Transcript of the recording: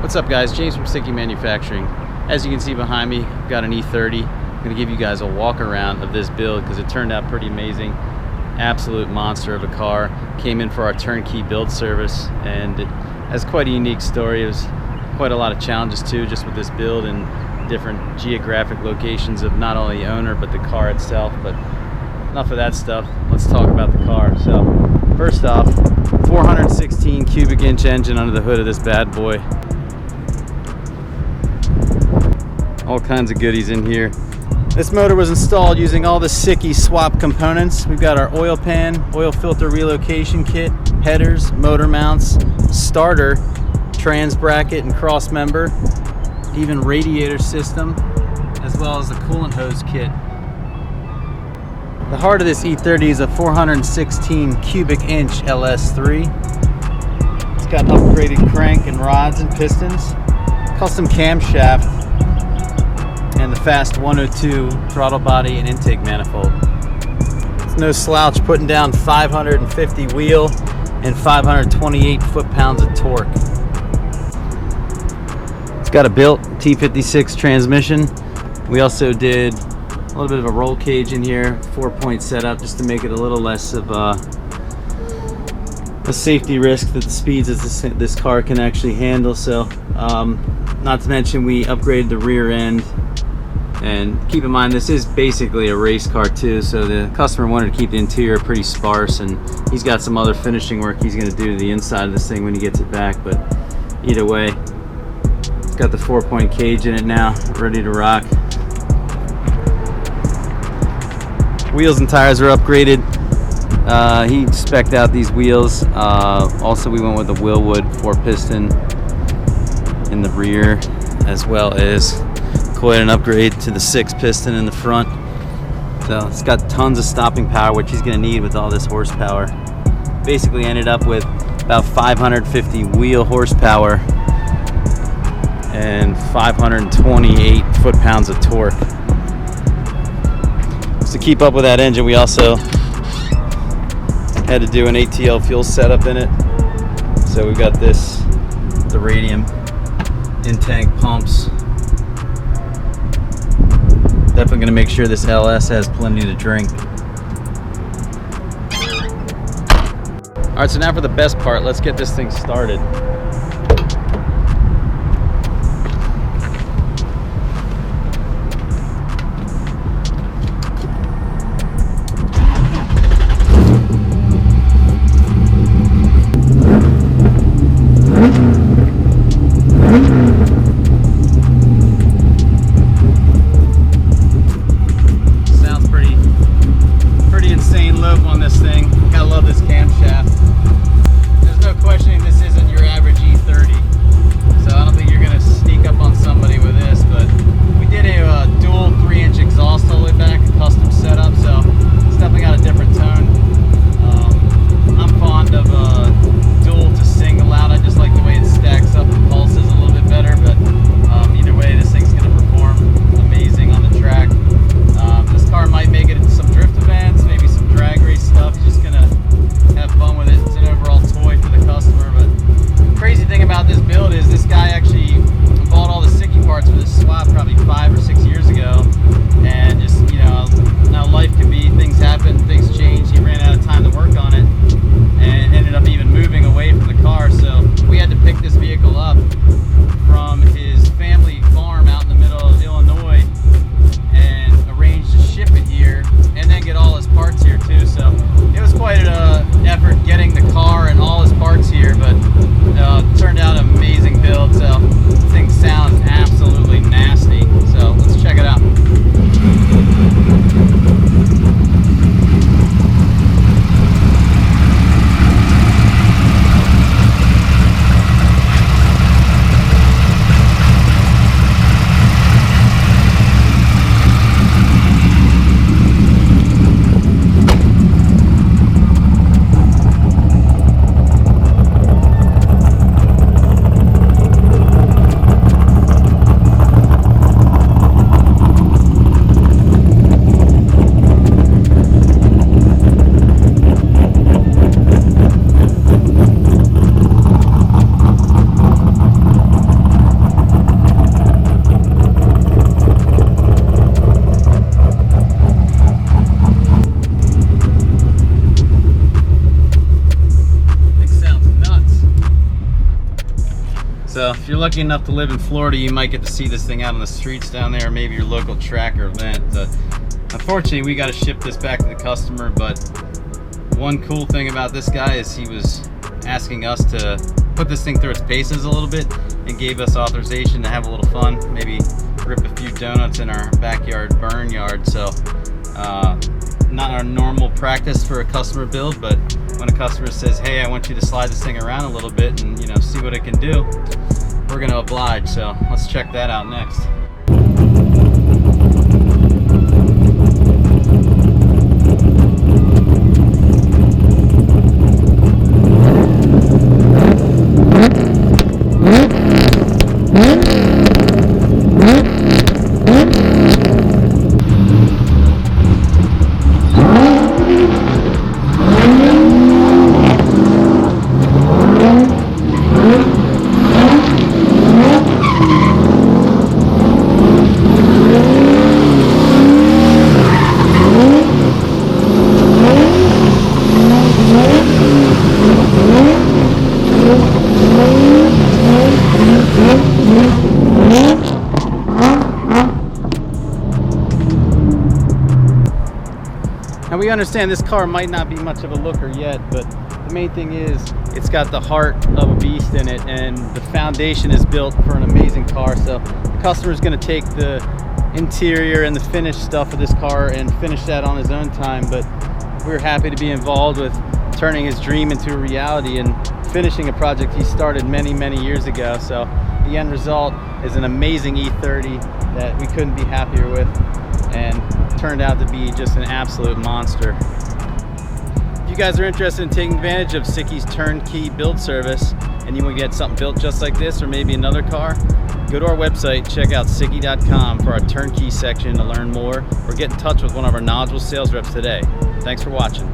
What's up guys, James from SIKKY Manufacturing. As you can see behind me, I've got an E30. I'm going to give you guys a walk around of this build because it turned out pretty amazing. Absolute monster of a car. Came in for our turnkey build service and it has quite a unique story. It was quite a lot of challenges too, just with this build and different geographic locations of not only the owner but the car itself. But enough of that stuff, let's talk about the car. So first off, 416 cubic inch engine under the hood of this bad boy. All kinds of goodies in here. This motor was installed using all the SIKKY swap components. We've got our oil pan, oil filter relocation kit, headers, motor mounts, starter, trans bracket and cross member, even radiator system, as well as the coolant hose kit. The heart of this E30 is a 416 cubic inch LS3. It's got upgraded crank and rods and pistons, custom camshaft, and the fast 102 throttle body and intake manifold. It's no slouch putting down 550 wheel and 528 foot-pounds of torque. It's got a built T56 transmission. We also did a little bit of a roll cage in here, 4-point setup, just to make it a little less of a safety risk that the speeds that this car can actually handle. So not to mention we upgraded the rear end. And keep in mind, this is basically a race car too, so the customer wanted to keep the interior pretty sparse, and he's got some other finishing work he's going to do to the inside of this thing when he gets it back. But either way, it's got the 4-point cage in it now, ready to rock. Wheels and tires are upgraded. He spec'd out these wheels. Also, we went with a Willwood 4-piston in the rear, as well as quite an upgrade to the 6-piston in the front. So it's got tons of stopping power, which he's going to need with all this horsepower. Basically ended up with about 550 wheel horsepower and 528 foot-pounds of torque. So to keep up with that engine, we also had to do an ATL fuel setup in it. So we've got this, the radium in-tank pumps. Definitely going to make sure this LS has plenty to drink. Alright, so now for the best part, let's get this thing started. Turned out an amazing build. So So if you're lucky enough to live in Florida, you might get to see this thing out on the streets down there, or maybe your local track or event. Unfortunately, we got to ship this back to the customer, but one cool thing about this guy is he was asking us to put this thing through its paces a little bit and gave us authorization to have a little fun, maybe rip a few donuts in our backyard burn yard. So not our normal practice for a customer build, but when a customer says, hey, I want you to slide this thing around a little bit and, you know, see what it can do, we're going to oblige. So let's check that out next. Now we understand this car might not be much of a looker yet, but the main thing is it's got the heart of a beast in it, and the foundation is built for an amazing car. So the customer's going to take the interior and the finished stuff of this car and finish that on his own time, but we're happy to be involved with turning his dream into a reality and finishing a project he started many years ago. So the end result is an amazing E30 that we couldn't be happier with, and turned out to be just an absolute monster. If you guys are interested in taking advantage of SIKKY's turnkey build service and you want to get something built just like this, or maybe another car, go to our website, check out SIKKY.com for our turnkey section to learn more, or get in touch with one of our knowledgeable sales reps today. Thanks for watching.